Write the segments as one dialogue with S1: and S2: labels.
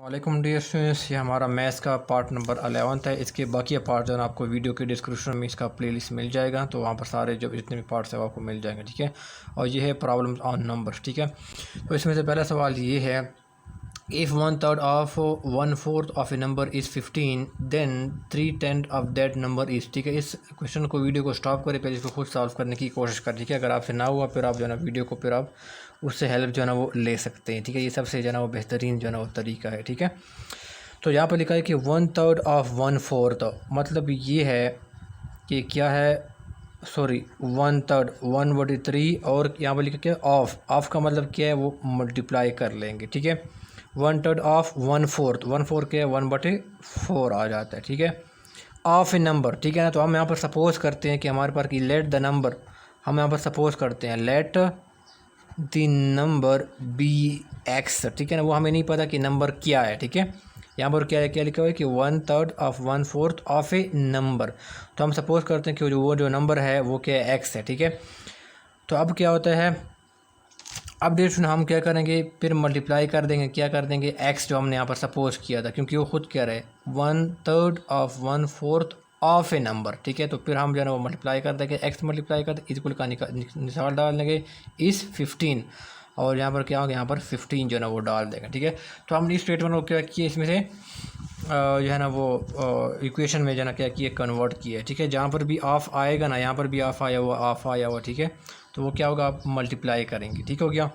S1: वालेकुम dear students, ये हमारा मैथ्स का पार्ट नंबर 11 है। इसके बाकी पार्ट जो है आपको वीडियो के डिस्क्रिप्शन में इसका प्लेलिस्ट मिल जाएगा, तो वहाँ पर सारे जो जितने भी पार्ट्स हैं वो आपको मिल जाएंगे। ठीक है, और ये है प्रॉब्लम्स ऑन नंबर्स। ठीक है, तो इसमें से पहला सवाल ये है, if 1/3 of 1/4 of a number is 15 then 3/10 of that number is. ठीक है, इस क्वेश्चन को वीडियो को स्टॉप करें, पहले इसको खुद सॉल्व करने की कोशिश करें। ठीक है, अगर आपसे ना हुआ फिर आप जो है ना वीडियो को फिर आप उससे हेल्प जो है ना वो ले सकते हैं। ठीक है, ये सबसे जो है ना वो बेहतरीन जो है ना वो तरीका है। ठीक है, तो यहाँ पर लिखा है कि 1/3 ऑफ 1/4, मतलब ये है कि क्या है, सॉरी 1/3 1/3, और यहाँ पर लिखा क्या ऑफ का मतलब क्या है, वो मल्टीप्लाई कर लेंगे। ठीक है, 1/3 ऑफ 1/4, 1/4 क्या है 1/4 आ जाता है। ठीक है, ऑफ ए नंबर। ठीक है ना, तो हम यहाँ पर सपोज करते हैं कि हमारे पास कि लेट द नंबर, हम यहाँ पर सपोज करते हैं let the number be x. ठीक है ना, वो हमें नहीं पता कि नंबर क्या है। ठीक है, यहाँ पर क्या है, क्या लिखा हुआ है कि 1/3 ऑफ 1/4 ऑफ ए नंबर, तो हम सपोज करते हैं कि वो जो नंबर है वो क्या है, एक्स है। ठीक है, तो अब क्या होता है, अब डेट हम क्या करेंगे, फिर मल्टीप्लाई कर देंगे, क्या कर देंगे, एक्स जो हमने यहाँ पर सपोज किया था, क्योंकि वो खुद क्या रहे 1/3 ऑफ 1/4 ऑफ ए नंबर। ठीक है, तो फिर हम जो है ना वो मल्टीप्लाई कर देंगे, एक्स मल्टीप्लाई कर इक्वल का निशान डाल देंगे इस 15, और यहाँ पर क्या होगा, यहाँ पर 15 जो है ना वो डाल देंगे। ठीक है, तो हमने इस स्टेटमेंट को क्या किया, इसमें से जो है ना वो इक्वेशन में जो है ना क्या किया, कन्वर्ट किया है। ठीक है, जहाँ पर भी ऑफ आएगा ना, यहाँ पर भी ऑफ आया हुआ, ऑफ आया हुआ। ठीक है, तो वो क्या होगा, आप मल्टीप्लाई करेंगे। ठीक हो गया,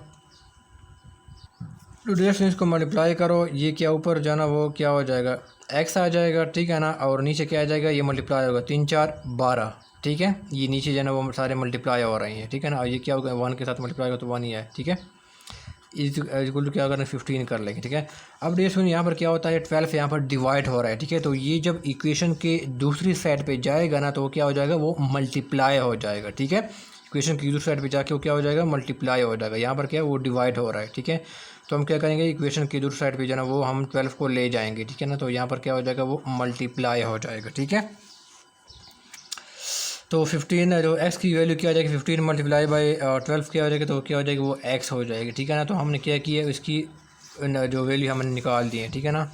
S1: तो डिस्टेंस को मल्टीप्लाई करो, ये क्या ऊपर जो है ना वो क्या हो जाएगा, एक्स आ जाएगा। ठीक है ना, और नीचे क्या आ जाएगा, ये मल्टीप्लाई होगा 3 4 12। ठीक है, ये नीचे जो है ना वो सारे मल्टीप्लाई हो रहे हैं। ठीक है ना, और ये क्या होगा, 1 के साथ मल्टीप्लाई होगा तो 1 ही है। ठीक है, इक्वल टू क्या करना, 15 कर लेंगे। ठीक है, अब देखिए सुनिए, यहाँ पर क्या होता है, 12 यहाँ पर डिवाइड हो रहा है। ठीक है, तो ये जब इक्वेशन के दूसरी साइड पे जाएगा ना, तो वो क्या हो जाएगा, वो मल्टीप्लाई हो जाएगा। ठीक है, इक्वेशन की दूसरी साइड पे जाके वो क्या हो जाएगा, मल्टीप्लाई हो जाएगा। यहाँ पर क्या है, वो डिवाइड हो रहा है। ठीक है, तो हम क्या करेंगे, इक्वेशन की दूसरी साइड पे जो है ना वो हम 12 को ले जाएंगे। ठीक है ना, तो यहाँ पर क्या हो जाएगा, वो मल्टीप्लाई हो जाएगा। ठीक है, तो 15 जो एक्स की वैल्यू क्या हो जाएगी, 15 मल्टीप्लाई बाई 12 क्या हो जाएगी, तो क्या हो जाएगी, वो एक्स हो जाएगी। ठीक है ना, तो हमने क्या किया, इसकी जो वैल्यू हमने निकाल दी है। ठीक है ना,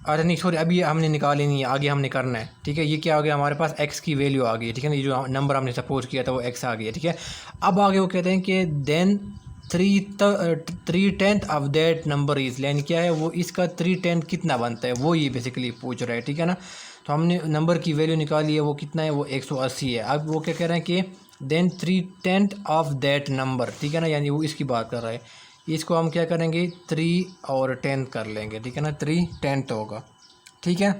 S1: अच्छा नहीं सॉरी, अभी हमने निकाली नहीं है, आगे हमने करना है। ठीक है, ये क्या हो गया, हमारे पास एक्स की वैल्यू आ गई। ठीक है ना, ये जो नंबर हमने सपोज किया था वो एक्स आ गया। ठीक है, अब आगे वो कहते हैं कि then 3/10 of that number is, यानी क्या है, वो इसका 3/10 कितना बनता है, वो ये बेसिकली पूछ रहा है। ठीक है ना, तो हमने नंबर की वैल्यू निकाली है, वो कितना है, वो 180 है। अब वो क्या कह रहे हैं कि देन 3/10 ऑफ दैट नंबर। ठीक है ना, यानी वो इसकी बात कर रहा है, इसको हम क्या करेंगे, 3 और 10 कर लेंगे। ठीक है ना, 3/10 होगा। ठीक है,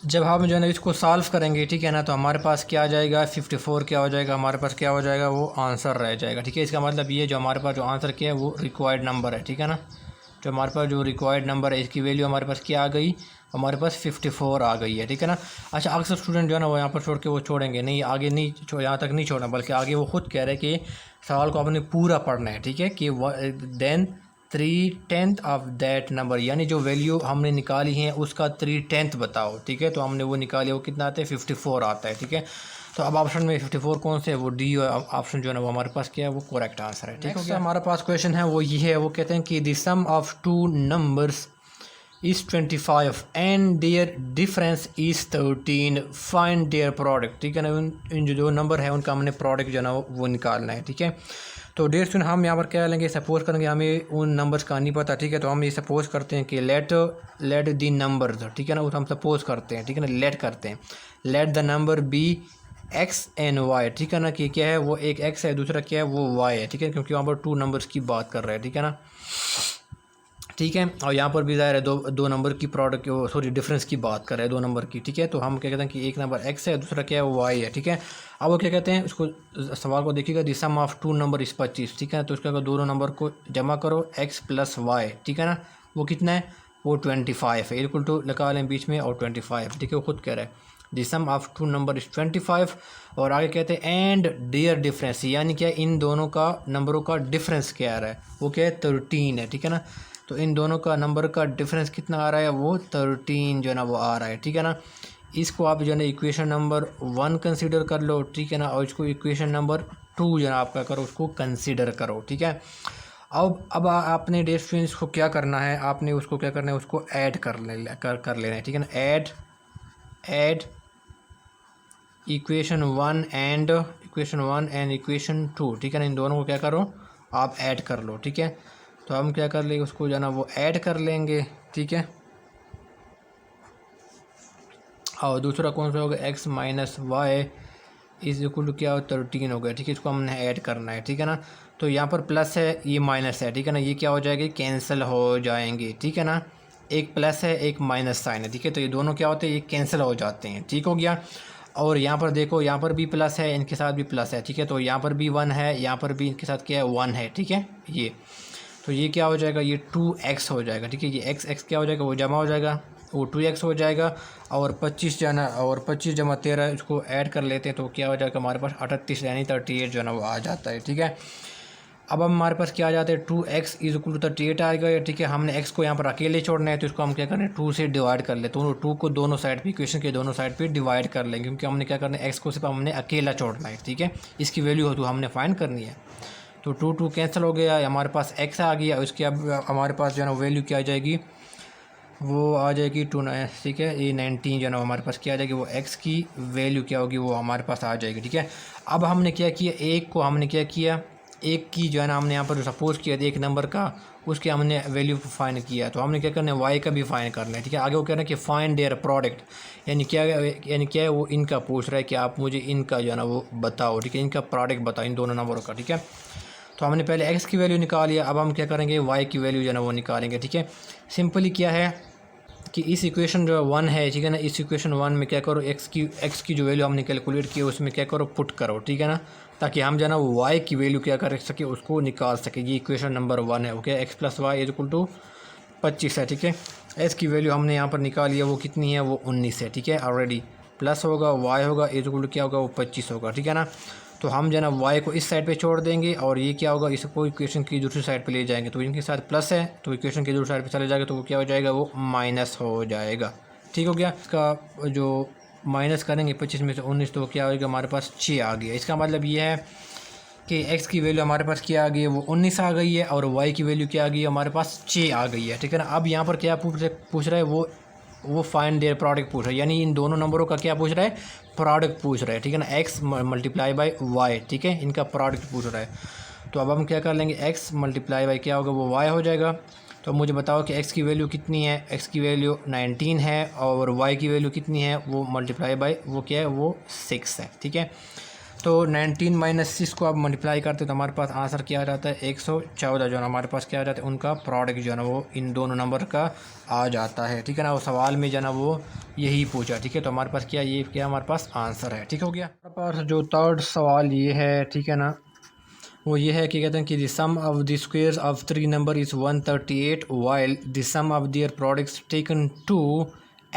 S1: जब हम जो है ना इसको सॉल्व करेंगे, ठीक है ना, तो हमारे पास क्या आ जाएगा, 54 क्या हो जाएगा, हमारे पास क्या हो जाएगा, वो आंसर रह जाएगा। ठीक है, इसका मतलब ये जो हमारे पास जो आंसर क्या है, वो रिक्वायर्ड नंबर है। ठीक है ना, जो हमारे पास जो रिक्वायर्ड नंबर है, इसकी वैल्यू हमारे पास क्या आ गई, हमारे पास 54 आ गई है। ठीक है ना, अच्छा अक्सर स्टूडेंट जो है ना वो यहाँ पर छोड़ के वो छोड़ेंगे नहीं, आगे नहीं यहाँ तक नहीं छोड़ना, बल्कि आगे वो खुद कह रहे हैं कि सवाल को आपने पूरा पढ़ना है। ठीक है, कि देन 3/10 ऑफ दैट नंबर, यानी जो वैल्यू हमने निकाली है उसका 3/10 बताओ। ठीक है, तो हमने वो निकाली, वो कितना आता है, 54 आता है। ठीक है, तो अब ऑप्शन में 54 कौन से है, वो डी ऑप्शन जो है ना वो हमारे पास क्या है, वो करेक्ट आंसर है। ठीक है, हमारे पास क्वेश्चन है वो ये है, वो कहते हैं कि the sum of two numbers is 25 and their difference is 13, find their product. ठीक है ना, इन जो नंबर है उनका हमने प्रोडक्ट जो है ना वो निकालना है। ठीक है, तो डेढ़ सुन हम यहाँ पर क्या लेंगे, सपोज करेंगे, हमें उन नंबर्स का नहीं पता। ठीक है, तो हम ये सपोज करते हैं कि लेट दी नंबर्स। ठीक है ना, वो हम सपोज करते हैं। ठीक है ना, लेट करते हैं, let the number be x and y. ठीक है ना, कि क्या है, वो एक एक्स है, दूसरा क्या है, वो वाई है। ठीक है, क्योंकि वहाँ पर 2 नंबर्स की बात कर रहे हैं। ठीक है ना, ठीक है, और यहाँ पर भी ज़ाहिर है दो नंबर की प्रोडक्ट, सॉरी डिफरेंस की बात कर रहे हैं, 2 नंबर की। ठीक है, तो हम क्या कहते हैं कि एक नंबर एक्स है, दूसरा क्या है, वो वाई है। ठीक है, अब वो क्या कहते हैं, उसको सवाल को देखिएगा, द सम ऑफ 2 नंबर इस 25। ठीक है, तो उसका दोनों नंबर को जमा करो, एक्स प्लस वाई। ठीक है ना, वो कितना है, वो 25 है, इक्वल टू लगा लें बीच में, और 25। ठीक है, वो खुद कह रहा है the sum of 2 number is 25, और आगे कहते हैं एंड डियर डिफरेंस, यानी क्या, इन दोनों का नंबरों का डिफरेंस क्या आ रहा है, वो क्या है, 13 है। ठीक है ना, तो इन दोनों का नंबर का डिफरेंस कितना आ रहा है, वो 13 जो है ना वो आ रहा है। ठीक है ना, इसको आप जो है ना इक्वेशन नंबर 1 कंसीडर कर लो। ठीक है ना, और इसको इक्वेशन नंबर 2 जो है ना आपका करो, उसको कंसीडर करो। ठीक है, अब आपने डेट स्टूडेंट्स को क्या करना है, आपने उसको क्या करना है, उसको ऐड कर लेना है, ठीक है ना। Add equation one and equation two, ठीक है ना। इन दोनों को क्या करो, आप ऐड कर लो, ठीक है। तो हम क्या कर लेंगे, उसको जो है ना वो ऐड कर लेंगे, ठीक है। और दूसरा कौन सा होगा, x minus y is equal to क्या हो, 13 हो गया, ठीक है। इसको हमने ऐड करना है, ठीक है ना। तो यहाँ पर प्लस है, ये माइनस है, ठीक है ना। ये क्या हो जाएगी, कैंसिल हो जाएंगे, ठीक है ना। एक प्लस है, एक माइनस साइन है, ठीक है। तो ये दोनों क्या होते हैं, ये कैंसिल हो जाते हैं, ठीक हो गया। और यहाँ पर देखो, यहाँ पर भी प्लस है, इनके साथ भी प्लस है, ठीक है। तो यहाँ पर भी 1 है, यहाँ पर भी इनके साथ क्या है, 1 है, ठीक है। ये तो ये क्या हो जाएगा, ये 2x हो जाएगा, ठीक है। ये x क्या हो जाएगा, वो जमा हो जाएगा, वो 2x हो जाएगा। और 25 जो है ना, और 25 जमा 13 इसको ऐड कर लेते हैं तो क्या हो जाएगा हमारे पास 38 यानी 38 जो है ना वो आ जाता है, ठीक है। अब हमारे पास क्या आ जाता है, 2x इज इक्वल टू 38 आएगा, ठीक है। हमने x को यहाँ पर अकेले छोड़ना है तो इसको हम क्या करें, 2 से डिवाइड कर ले, तो 2 को दोनों साइड पे, इक्वेशन के दोनों साइड पे डिवाइड कर लेंगे, क्योंकि हमने क्या करना है, x को सिर्फ हमने अकेला छोड़ना है, ठीक है। इसकी वैल्यू हो तो हमने फाइंड करनी है। तो 2 कैंसिल हो गया, हमारे पास x आ गया, उसके अब हमारे पास जो है ना वैल्यू क्या आ जाएगी, वो आ जाएगी 2, ठीक है। ये 19 जो है ना हमारे पास क्या आ जाएगी, वो x की वैल्यू क्या होगी, वो हमारे पास आ जाएगी, ठीक है। अब हमने क्या किया, एक को हमने क्या किया, एक की जो है ना हमने यहाँ पर सपोज किया एक नंबर का, उसके हमने वैल्यू फाइंड किया। तो हमने क्या करना है, y का भी फाइंड करना है, ठीक है। आगे वो कह रहा है कि फाइंड देयर प्रोडक्ट, यानी क्या है, वो इनका पूछ रहा है कि आप मुझे इनका जो है ना वो बताओ, ठीक है। इनका प्रोडक्ट बताओ, इन दोनों नंबरों का, ठीक है। तो हमने पहले x की वैल्यू निकाली है, अब हम क्या करेंगे, y की वैल्यू जो है ना वो निकालेंगे, ठीक है। सिंपली क्या है कि इस इक्वेशन जो 1 है, ठीक है ना, इस इक्वेशन 1 में क्या करो, x की जो वैल्यू हमने कैलकुलेट की है उसमें क्या करो, पुट करो, ठीक है ना, ताकि हम जो है ना y की वैल्यू क्या कर सके, उसको निकाल सके। ये इक्वेशन नंबर 1 है, okay. x plus y is equal to 25 है, ठीक है। x की वैल्यू हमने यहाँ पर निकाली है, वो कितनी है, वो 19 है, ठीक है। ऑलरेडी प्लस होगा, y होगा इज इक्वल टू क्या होगा, वो 25 होगा, ठीक है ना। तो हम जो है ना y को इस साइड पे छोड़ देंगे और ये क्या होगा, इसको इक्वेशन की दूसरी साइड पे ले जाएंगे, तो इनके साथ प्लस है तो इक्वेशन की दूसरी साइड पे चले जाएगा, तो वो क्या हो जाएगा, वो माइनस हो जाएगा, ठीक हो गया। इसका जो माइनस करेंगे 25 में से 19, तो क्या होगा, हमारे पास 6 आ गया। इसका मतलब ये है कि x की वैल्यू हमारे पास क्या आ गई है, वो 19 आ गई है, और y की वैल्यू क्या आ गई है, हमारे पास 6 आ गई है, ठीक है ना। अब यहाँ पर क्या पूछ रहा है, वो फाइंड देयर प्रोडक्ट पूछ रहा है, यानी इन दोनों नंबरों का क्या पूछ रहा है, प्रोडक्ट पूछ रहा है, ठीक है ना। x मल्टीप्लाई बाई वाई, ठीक है, इनका प्रोडक्ट पूछ रहा है। तो अब हम क्या कर लेंगे, x मल्टीप्लाई बाई क्या होगा, वो y हो जाएगा। तो मुझे बताओ कि x की वैल्यू कितनी है, x की वैल्यू 19 है, और y की वैल्यू कितनी है, वो मल्टीप्लाई बाई वो क्या है, वो 6 है, ठीक है। तो 19 माइनस 6 को आप मल्टीप्लाई करते तो हमारे पास आंसर क्या आ जाता है, 114 जो है हमारे पास क्या आ जाता है, उनका प्रोडक्ट जो है ना वो इन दोनों नंबर का आ जाता है, ठीक है ना। वो सवाल में जो है ना वो यही पूछा, ठीक है। तो हमारे पास ये क्या हमारे पास आंसर है, ठीक हो गया। हमारे पास जो थर्ड सवाल ये है, ठीक है ना, वो ये है कि कहते हैं कि the sum of the squares of 3 number is 138 while the sum of their products taken two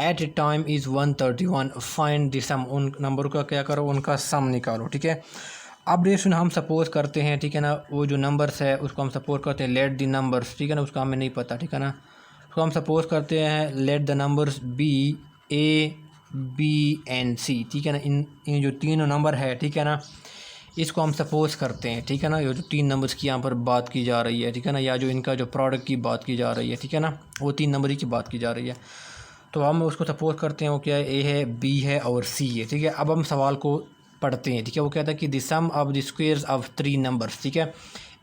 S1: at a time is 131, find the sum. उन नंबर का क्या करो, उनका सम निकालो, ठीक है। अब रेशन हम सपोज करते हैं, ठीक है ना, वो जो नंबर्स है उसको हम सपोज करते हैं लेट द नंबर्स, ठीक है ना, उसका हमें नहीं पता, ठीक है ना। उसको हम सपोज करते हैं let the numbers be a b and c, ठीक है ना। इन जो तीनों नंबर है, ठीक है ना, इसको हम सपोज करते हैं, ठीक है ना। ये जो 3 नंबर्स की यहाँ पर बात की जा रही है, ठीक है ना, या जो इनका जो प्रोडक्ट की बात की जा रही है, ठीक है ना, वो 3 नंबर ही की बात की जा रही है। तो हम उसको सपोज करते हैं, वो क्या है, ए है, बी है और सी है, ठीक है। अब हम सवाल को पढ़ते हैं, ठीक है। वो कहता है कि the sum of the squares of 3 numbers, ठीक है।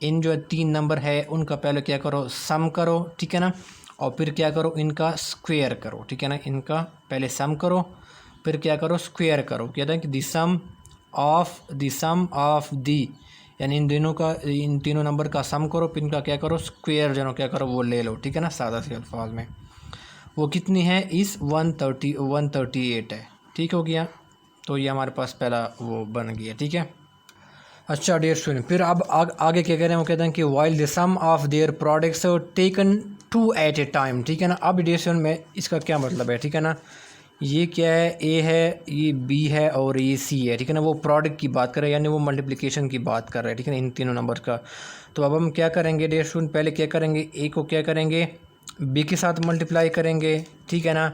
S1: इन जो 3 नंबर है उनका पहले क्या करो, सम करो, ठीक है ना, और फिर क्या करो, इनका स्क्वायर करो, ठीक है ना। इनका पहले सम करो, फिर क्या करो, स्क्वायर करो। कहता है कि द सम ऑफ दी, यानी इन तीनों नंबर का सम करो, फिर इनका क्या करो, स्क्वायर जो क्या करो वो ले लो, ठीक है ना, सादा से अल्फाज में। वो कितनी है, इस 138 है, ठीक हो गया। तो ये हमारे पास पहला वो बन गया, ठीक है। अच्छा डियर स्टूडेंट, फिर अब आगे क्या कह रहे हैं, वो कहते हैं कि while the sum of their products taken two at a time, ठीक है ना। अब डियर स्टूडेंट में इसका क्या मतलब है, ठीक है ना, ये क्या है, ए है, ये बी है और ये सी है, ठीक है ना। वो प्रोडक्ट की बात कर रहे हैं, यानी वो मल्टीप्लिकेशन की बात कर रहे हैं, ठीक है ना, इन तीनों नंबर का। तो अब हम क्या करेंगे डियर स्टूडेंट, पहले क्या करेंगे, ए को क्या करेंगे, बी के साथ मल्टीप्लाई करेंगे, ठीक है ना।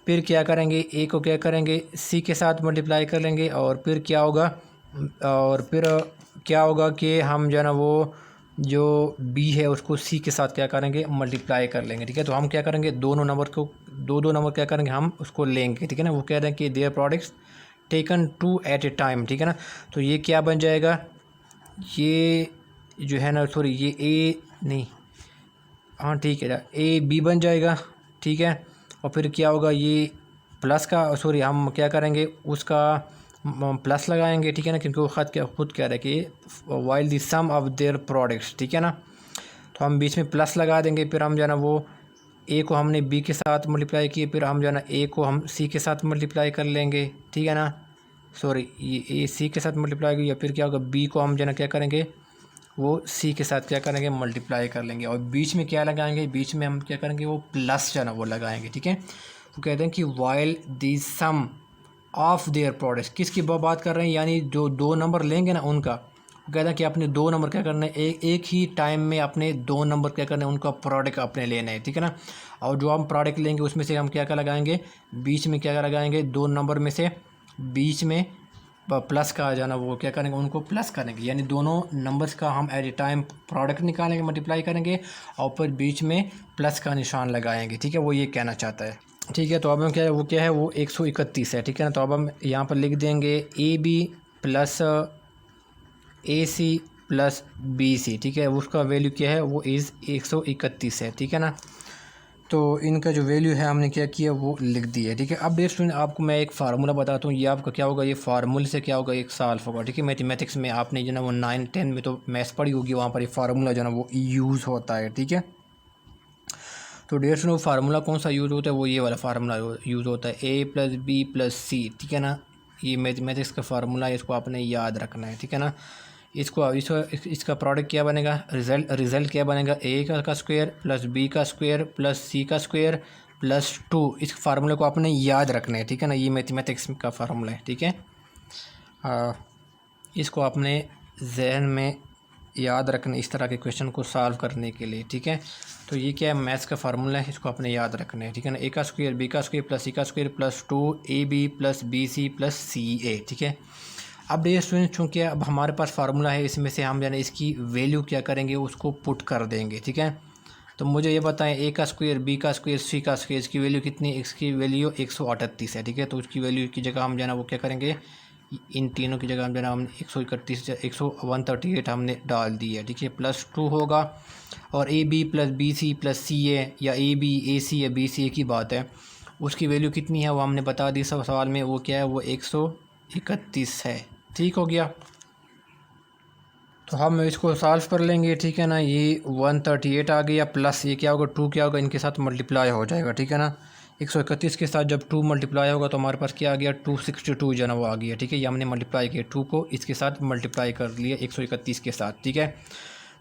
S1: फिर क्या करेंगे, ए को क्या करेंगे, सी के साथ मल्टीप्लाई कर लेंगे, और फिर क्या होगा, और फिर क्या होगा कि हम जो है ना वो जो बी है उसको सी के साथ क्या करेंगे, मल्टीप्लाई कर लेंगे। ठीक है, तो हम क्या करेंगे, दोनों नंबर को दो नंबर क्या करेंगे, हम उसको लेंगे। ठीक है ना, वो कह रहे हैं कि their products taken two at a time. ठीक है ना, तो ये क्या बन जाएगा, ये जो है ना, सॉरी ये ए नहीं, हाँ ठीक है, ए बी बन जाएगा। ठीक है, और फिर क्या होगा, ये प्लस का, सॉरी हम क्या करेंगे, उसका प्लस लगाएंगे। ठीक है ना, क्योंकि वो खुद कह रहा है कि while the sum of their products. ठीक है ना, तो हम बीच में प्लस लगा देंगे। फिर हम जो है ना वो ए को हमने बी के साथ मल्टीप्लाई किए, फिर हम जो है ना ए को हम सी के साथ मल्टीप्लाई कर लेंगे। ठीक है ना, सॉरी ये ए सी के साथ मल्टीप्लाई किया, फिर क्या होगा, बी को हम जो है ना क्या करेंगे, वो सी के साथ क्या करेंगे, मल्टीप्लाई कर लेंगे। और बीच में क्या लगाएंगे, बीच में हम क्या करेंगे, वो प्लस जो है ना वो लगाएंगे। ठीक है, वो कहते हैं कि while the sum of their products, किसकी बात कर रहे हैं, यानी जो दो नंबर लेंगे ना उनका, वो कहते हैं कि अपने दो नंबर क्या करना है, एक ही टाइम में अपने दो नंबर क्या करना है, उनका प्रोडक्ट अपने लेना है। ठीक है ना, और जो हम प्रोडक्ट लेंगे उसमें से हम क्या क्या लगाएंगे, बीच में क्या लगाएंगे, दो नंबर में से बीच में प्लस का आ जाना, वो क्या करेंगे, उनको प्लस करेंगे, यानी दोनों नंबर्स का हम एट ए टाइम प्रोडक्ट निकालेंगे, मल्टीप्लाई करेंगे, और फिर बीच में प्लस का निशान लगाएंगे। ठीक है, वो ये कहना चाहता है। ठीक है, तो अब हम क्या है, वो क्या है, वो 131 है। ठीक है ना, तो अब हम यहाँ पर लिख देंगे a b plus a c plus b c. ठीक है, उसका वैल्यू क्या है, वो इज़ 131 है। ठीक है ना, तो इनका जो वैल्यू है हमने क्या किया, वो लिख दी है। ठीक है, अब देख सुनिए, आपको मैं एक फार्मूला बताता हूँ, ये आपका क्या होगा, ये फार्मूले से क्या होगा, एक सॉल्व होगा। ठीक है, मैथमेटिक्स में आपने जो ना वो 9-10 में तो मैथ्स पढ़ी होगी, वहाँ पर ये फार्मूला जो ना वो यूज़ होता है। ठीक है, तो डेढ़ सौ फार्मूला कौन सा यूज़ होता है, वो ये वाला फार्मूला यूज़ होता है, ए प्लस बी प्लस सी। ठीक है ना, ये मैथमेटिक्स का फार्मूला है, इसको आपने याद रखना है। ठीक है ना, इसका प्रोडक्ट क्या बनेगा, रिज़ल्ट क्या बनेगा, ए का स्क्वायर प्लस बी का स्क्वायर प्लस सी का स्क्वायर प्लस 2। इस फार्मूले को आपने याद रखना है। ठीक है ना, ये मैथमेटिक्स का फार्मूला है। ठीक है, इसको आपने जहन में याद रखना इस तरह के क्वेश्चन को सॉल्व करने के लिए। ठीक है, तो ये क्या है, मैथ्स का फार्मूला है, इसको आपने याद रखना है। ठीक है ना, ए का स्क्वायर बी का स्क्वायर प्लस सी का square plus 2 a b plus b c plus c a. ठीक है, अब ये स्टूडेंट चूँकि अब हमारे पास फार्मूला है, इसमें से हम जाने इसकी वैल्यू क्या करेंगे, उसको पुट कर देंगे। ठीक है, तो मुझे ये बताएं, ए का स्क्वायर बी का स्क्वायर सी का स्क्वायर, इसकी वैल्यू कितनी, इसकी वैल्यू 138 है। ठीक है, तो उसकी वैल्यू की जगह हम जाना वो क्या करेंगे, इन तीनों की जगह हम जाना हम 138 हमने डाल दी है। ठीक है, प्लस 2 होगा, और a b plus b c plus c a, या ए बी ए सी या बी सी ए की बात है, उसकी वैल्यू कितनी है वो हमने बता दी सवाल में, वो क्या है, वो 131 है। ठीक हो गया, तो हम इसको सॉल्व कर लेंगे। ठीक है ना, ये 138 आ गया, प्लस ये क्या होगा, 2 क्या होगा, इनके साथ मल्टीप्लाई हो जाएगा। ठीक है ना, 131 के साथ जब 2 मल्टीप्लाई होगा तो हमारे पास क्या आ गया, 262 जो है ना वो आ गया। ठीक है, ये हमने मल्टीप्लाई किया, 2 को इसके साथ मल्टीप्लाई कर लिया 131 के साथ। ठीक है,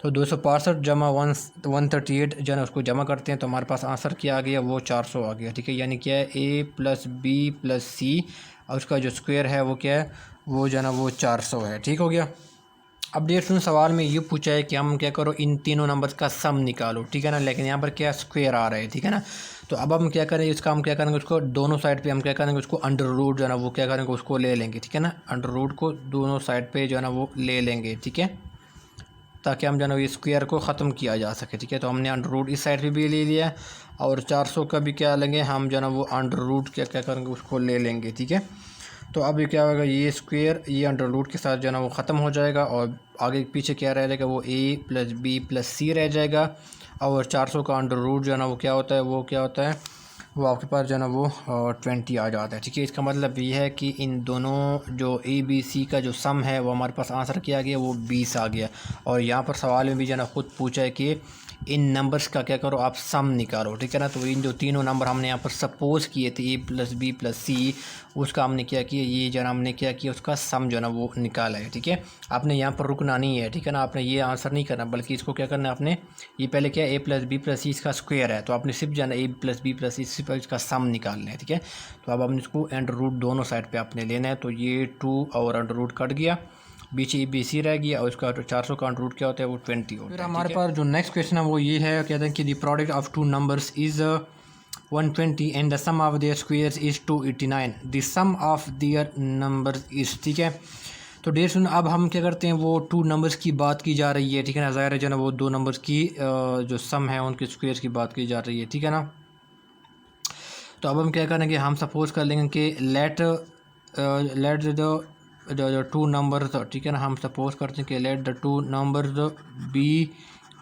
S1: तो 265 जमा 138 जो है ना उसको जमा करते हैं, तो हमारे पास आंसर क्या आ गया, वो 400 आ गया। ठीक है, यानी क्या है, ए प्लस बी प्लस सी और उसका जो स्क्वायर है वो क्या है, वो जो है ना वो 400 है। ठीक हो गया, अब डेढ़ सवाल में ये पूछा है कि हम क्या करो, इन तीनों नंबर्स का सम निकालो। ठीक है ना, लेकिन यहाँ पर क्या स्क्वायर आ रहा है। ठीक है ना, तो अब हम क्या करें, इसका हम क्या करेंगे, उसको दोनों साइड पे हम क्या करेंगे, उसको अंडर रूट जो है ना वो क्या करेंगे, उसको ले लेंगे। ठीक है ना, अंडर रूट को दोनों साइड पे जो है ना वो ले लेंगे। ठीक है, ताकि हम जो है ना ये स्क्वायर को ख़त्म किया जा सके। ठीक है, तो हमने अंडर रूट इस साइड पे भी ले लिया, और 400 का भी क्या लेंगे हम जो है ना वो अंडर रूट क्या क्या करेंगे, उसको ले लेंगे। ठीक है, तो अब ये क्या होगा, ये स्क्वायर ये अंडर रूट के साथ जो है ना वो ख़त्म हो जाएगा, और आगे पीछे क्या रह जाएगा, वो ए प्लस बी प्लस सी रह जाएगा, और 400 का अंडर रूट जो है ना वो क्या होता है, वो क्या होता है, वो आपके पास जो है ना वो 20 आ जाता है। ठीक है, इसका मतलब ये है कि इन दोनों जो ए बी सी का जो सम है वो हमारे पास आंसर किया गया, वो 20 आ गया। और यहाँ पर सवाल में भी जो है ना ख़ुद पूछा है कि इन नंबर्स का क्या करो, आप सम निकालो। ठीक है ना, तो इन जो तीनों नंबर हमने यहाँ पर सपोज़ किए थे, ए प्लस बी प्लस सी, उसका हमने क्या किया, ये जो हमने क्या किया, उसका सम जो है ना वो निकाला है। ठीक है, आपने यहाँ पर रुकना नहीं है। ठीक है ना, आपने ये आंसर नहीं करना, बल्कि इसको क्या करना है, आपने ये पहले क्या, ए प्लस बी प्लस सी इसका स्क्वायर है, तो आपने सिर्फ जाना ए प्लस बी प्लस सी सिर्फ इसका सम निकालना है। ठीक है, तो अब हमने इसको अंडर रूट दोनों साइड पर आपने लेना है, तो ये 2 और अंडर रूट कट गया, बीच ए बी सी रह गया, और उसका 400 का अंडर रूट क्या होता है, वो 20 होता है। फिर हमारे पास जो नेक्स्ट क्वेश्चन है वो ये है, कहते हैं कि the product of two numbers is 120 and the sum of their squares is 289, the sum of their numbers is. ठीक है, तो डियर स्टूडेंट अब हम क्या करते हैं, वो टू नंबर्स की बात की जा रही है, ठीक है ना। ज़ाहिर है जो ना वो दो नंबर्स की जो सम है उनके स्क्वेयर्स की बात की जा रही है, ठीक है ना। तो अब हम क्या करेंगे, हम सपोज कर लेंगे कि लेट द टू नंबर्स, ठीक है ना। हम सपोज करते हैं कि let the two numbers be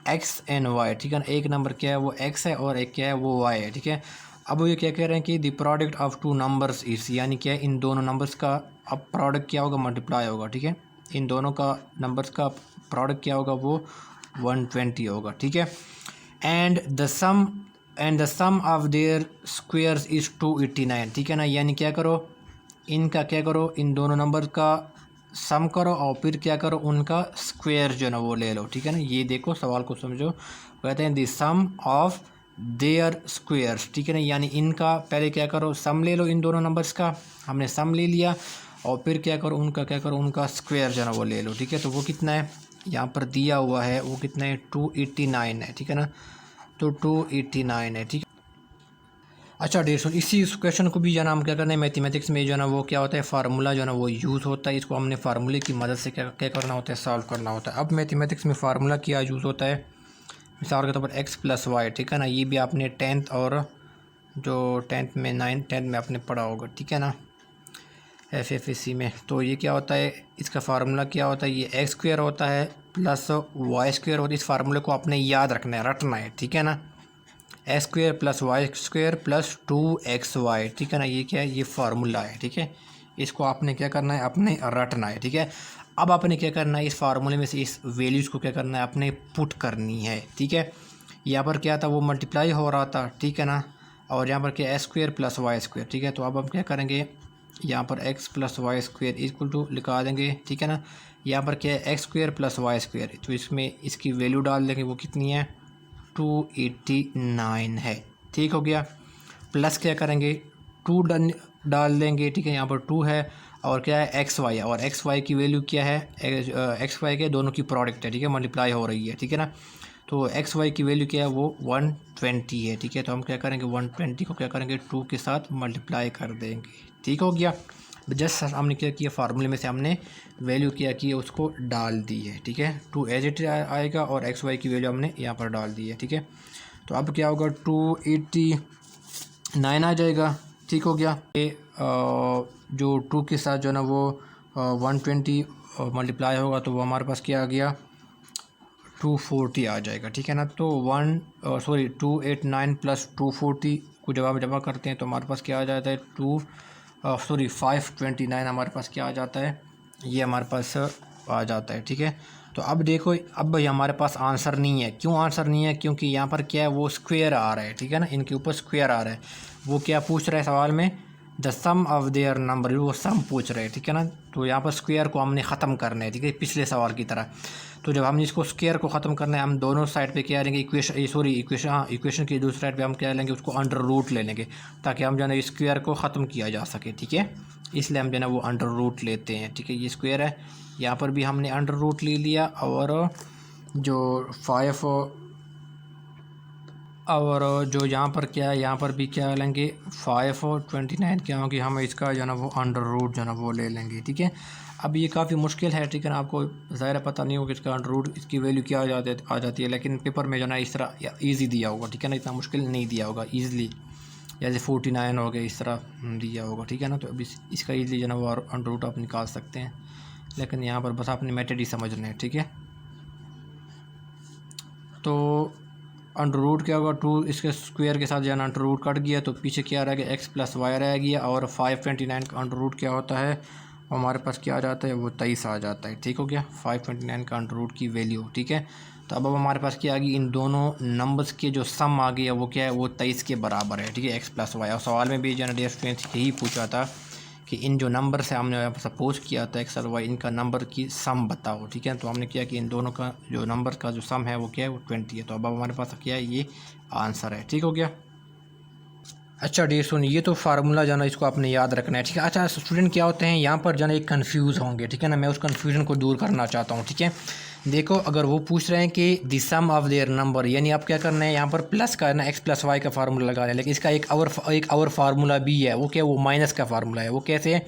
S1: x and y, ठीक है ना। एक नंबर क्या है वो एक्स है और एक क्या है वो वाई है, ठीक है। अब ये क्या कह रहे हैं कि the product of two numbers is, यानी क्या है इन दोनों नंबर्स का अब प्रोडक्ट क्या होगा, मल्टीप्लाई होगा, ठीक है। इन दोनों का नंबर्स का प्रोडक्ट क्या होगा, वो 120 होगा, ठीक है। And the sum of their squares is 289, ठीक है ना। यानी क्या करो, इनका क्या करो, इन दोनों नंबर का सम करो और फिर क्या करो, उनका स्क्वायर जो है ना वो ले लो, ठीक है ना। ये देखो सवाल को समझो, कहते हैं the sum of their squares, ठीक है ना। यानी इनका पहले क्या करो, सम ले लो इन दोनों नंबर्स का, हमने सम ले लिया और फिर क्या करो, उनका क्या करो, उनका स्क्वायर जो है ना वो ले लो, ठीक है। तो वो कितना है, यहाँ पर दिया हुआ है वो कितना है, 289 है, ठीक है ना। तो 289 है, ठीक है। अच्छा डियर स्टूडेंट, इसी क्वेश्चन को भी जो है ना हम क्या करना है, मैथमेटिक्स में जो है ना वो क्या होता है, फार्मूला जो है ना वो यूज़ होता है। इसको हमने फार्मूले की मदद से क्या क्या करना होता है, सॉल्व करना होता है। अब मैथमेटिक्स में फार्मूला क्या यूज़ होता है, मिसाल के तौर पर एक्स प्लस वाई, ठीक है ना। ये भी आपने टेंथ और जो टेंथ में आपने पढ़ा होगा, ठीक है ना, FFSC में। तो ये क्या होता है, इसका फार्मूला क्या होता है, ये एक्स स्क्वायर होता है प्लस वाई स्क्वायर होता है। इस फार्मूले को आपने याद रखना है, रटना है, ठीक है ना। X square plus y square plus 2xy, ठीक है ना। ये क्या है, ये फार्मूला है, ठीक है। इसको आपने क्या करना है, अपने रटना है, ठीक है। अब आपने क्या करना है, इस फार्मूले में से इस वैल्यूज़ को क्या करना है, आपने पुट करनी है, ठीक है। यहाँ पर क्या था, वो मल्टीप्लाई हो रहा था, ठीक है ना। और यहाँ पर क्या, x square plus y square, ठीक है। तो अब हम क्या करेंगे, यहाँ पर x plus y square equal to लिखा देंगे, ठीक है ना। यहाँ पर क्या है, x square plus y square, तो इसमें इसकी वैल्यू डाल देंगे, वो कितनी है, 289 है, ठीक हो गया। प्लस क्या करेंगे, टू डाल देंगे, ठीक है। यहाँ पर 2 है और क्या है, एक्स वाई है, और एक्स वाई की वैल्यू क्या है, एक्स वाई के दोनों की प्रोडक्ट है, ठीक है, मल्टीप्लाई हो रही है, ठीक है ना। तो एक्स वाई की वैल्यू क्या है, वो 120 है, ठीक है। तो हम क्या करेंगे, 120 को क्या करेंगे, 2 के साथ मल्टीप्लाई कर देंगे, ठीक हो गया। जस्ट हमने क्या किया, फार्मूले में से हमने वैल्यू क्या की है, उसको डाल दी है, ठीक है। 2 एज इट आएगा और एक्स वाई की वैल्यू हमने यहाँ पर डाल दी है, ठीक है। तो अब क्या होगा, 289 आ जाएगा, ठीक हो गया। ये जो 2 के साथ जो है ना वो 120 मल्टीप्लाई होगा तो वो हमारे पास क्या आ गया, 240 आ जाएगा, ठीक है ना। तो 289 प्लस 240 को जब आप जमा करते हैं तो हमारे पास क्या आ जाता है, 529 हमारे पास क्या आ जाता है, ये हमारे पास आ जाता है, ठीक है। तो अब देखो, अब भाई हमारे पास आंसर नहीं है। क्यों आंसर नहीं है, क्योंकि यहाँ पर क्या है, वो स्क्वायर आ रहा है, ठीक है ना। इनके ऊपर स्क्वायर आ रहा है। वो क्या पूछ रहा है सवाल में, the sum of their number, वो सम पूछ रहे हैं, ठीक है ना। तो यहाँ पर स्क्वायर को हमने ख़त्म करना है, ठीक है, पिछले सवाल की तरह। तो जब हम इसको स्क्वायर को ख़त्म करना है, हम दोनों साइड पे क्या लेंगे, इक्वेशन की दूसरी साइड पे हम क्या लेंगे, उसको अंडर रूट ले लेंगे, ताकि हम जो है ना स्क्वायर को ख़त्म किया जा सके, ठीक है। इसलिए हम जो है ना वो अंडर रूट लेते हैं, ठीक है। ये स्क्वायर है, यहाँ पर भी हमने अंडर रूट ले लिया, और जो 5 और जो यहाँ पर क्या है, यहाँ पर भी क्या लेंगे, 5 और 29 क्या होगी, हम इसका जो है ना वो अंडर रूट जो है ना वो ले लेंगे, ठीक है। अब ये काफ़ी मुश्किल है, ठीक है ना। आपको ज़ाहिर पता नहीं होगा इसका अंडर रूट, इसकी वैल्यू क्या आ जाती है, लेकिन पेपर में जो है ना इस तरह ईजी दिया होगा, ठीक है ना। इतना मुश्किल नहीं दिया होगा, ईज़िली जैसे 49 हो गया, इस तरह दिया होगा, ठीक है ना। तो अब इसका ईज़िली जो है ना वो अंडर रूट आप निकाल सकते हैं, लेकिन यहाँ पर बस आपने मेथड ही समझना है, ठीक है। तो अंडर रूट क्या होगा, 2 इसके स्क्वायर के साथ जो है ना अंडर रूट कट गया, तो पीछे क्या रह गया, एक्स प्लस वाई रह गया, और 529 का अंडर रूट क्या होता है, हमारे पास क्या आ जाता है, वो 23 आ जाता है, ठीक हो गया। 529 का अंडर रूट की वैल्यू, ठीक है। तो अब हमारे पास क्या आ गई, इन दोनों नंबर्स के जो सम आ गया वो क्या है, वो 23 के बराबर है, ठीक है, एक्स प्लस वाई। और सवाल में भी जो है ना डियर स्टूडेंट्स यही पूछा था कि इन जो नंबर से हमने सपोज किया था एक्स और वाई, इनका नंबर की सम बताओ, ठीक है। तो हमने किया कि इन दोनों का जो नंबर का जो सम है वो क्या है, वो 20 है। तो अब हमारे पास क्या है, ये आंसर है, ठीक हो गया। अच्छा डियर सुन, ये तो फार्मूला जाना इसको आपने याद रखना है, ठीक है। अच्छा स्टूडेंट क्या होते हैं यहाँ पर जाना एक कन्फ्यूज़ होंगे, ठीक है ना। मैं उस कन्फ्यूजन को दूर करना चाहता हूँ, ठीक है। देखो, अगर वो पूछ रहे हैं कि the sum of their number, यानी आप क्या करना है, यहाँ पर प्लस करना, एक्स प्लस वाई का फार्मूला लगा रहे हैं, लेकिन इसका एक और फार्मूला भी है, वो क्या, वो माइनस का फार्मूला है। वो कैसे है,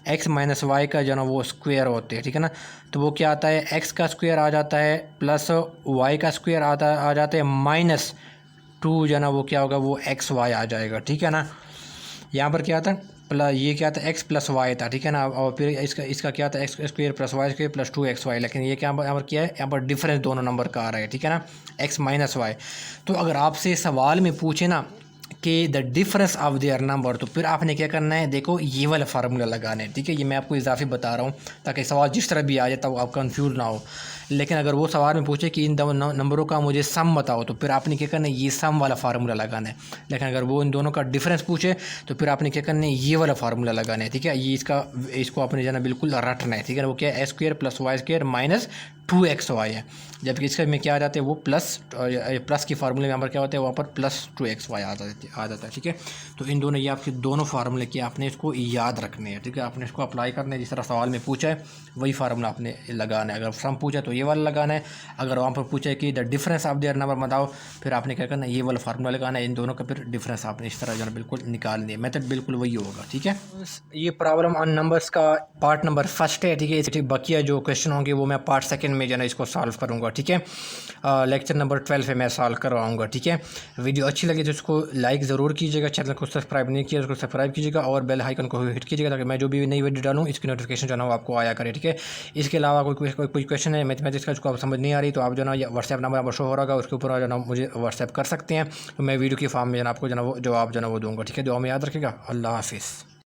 S1: एक्स माइनस वाई का जो ना वो स्क्वायर होते हैं, ठीक है ना। तो वो क्या आता है, एक्स का स्क्वायर आ जाता है प्लस वाई का स्क्वायर आ जाता है माइनस 2 जो ना वो क्या होगा, वो एक्स वाई आ जाएगा, ठीक है ना। यहाँ पर क्या था, प्लस ये क्या था, एक्स प्लस वाई था, ठीक है ना। और फिर इसका क्या था, x square plus y square plus 2xy, लेकिन ये क्या यहाँ पर क्या है, यहाँ पर डिफरेंस दोनों नंबर का आ रहा है, ठीक है ना, एक्स माइनस वाई। तो अगर आपसे सवाल में पूछे ना कि the difference of their number, तो फिर आपने क्या करना है, देखो ये वाला फार्मूला लगाना है, ठीक है। ये मैं आपको इजाफी बता रहा हूँ ताकि सवाल जिस तरह भी आ जाए तो आप कंफ्यूज ना हो। लेकिन अगर वो सवाल में पूछे कि इन दो नंबरों का मुझे सम बताओ, तो फिर आपने क्या करना है, ये सम वाला फार्मूला लगाना है। लेकिन अगर वो इन दोनों का डिफरेंस पूछे तो फिर आपने क्या करना है, ये वाला फार्मूला लगाना है, ठीक है। ये इसको आपने जाना बिल्कुल रटना है, ठीक है ना। वो क्या है, x square plus y square minus 2xy है, जबकि इसके में क्या आ जाते हैं, वो प्लस की फार्मूले में यहाँ पर क्या होता है, वहाँ पर प्लस 2xy आ जाता है, ठीक है। तो इन दोनों ये आपके दोनों फार्मूले की आपने इसको याद रखने हैं, ठीक है। आपने इसको अप्लाई करना है, जिस तरह सवाल में पूछा है वही फार्मूला आपने लगाना है। अगर सम पूछा तो ये वाला लगाना है, अगर वहाँ पर पूछा है कि the difference of their number बताओ, फिर आपने क्या करना है, ये वाला फार्मूला लगाना है। इन दोनों का फिर डिफरेंस आपने इस तरह जो है बिल्कुल निकालनी है। मेथड बिल्कुल वही होगा, ठीक है। ये प्रॉब्लम ऑन नंबर्स का पार्ट नंबर फर्स्ट है, ठीक है। इसके बाकी जो क्वेश्चन होंगे वो मैं पार्ट सेकंड में जो है इसको सॉल्व करूँगा, ठीक है। लेक्चर नंबर 12 पे मैं सॉल्व करवाऊँगा, ठीक है। वीडियो अच्छी लगी तो इसको लाइक ज़रूर कीजिएगा, चैनल को सब्सक्राइब नहीं किया तो उसको सब्सक्राइब कीजिएगा और बेल आइकन को हिट कीजिएगा ताकि मैं जो भी नई वीडियो डालूँ इसकी नोटिफिकेशन जो है वो आपको आया करे, ठीक है। इसके अलावा कोई क्वेश्चन है मैथमेटिक्स का जिसको आप समझ नहीं आ रही, तो आप जो ना व्हाट्सएप नंबर आपको शो हो रहा होगा, उसके ऊपर जो ना मुझे व्हाट्सएप कर सकते हैं। तो मैं वीडियो की फॉर्म में जो ना आपको जो ना वो जवाब जो ना वो दूँगा, ठीक है। दुआ में याद रखिएगा। अल्लाह हाफिज़।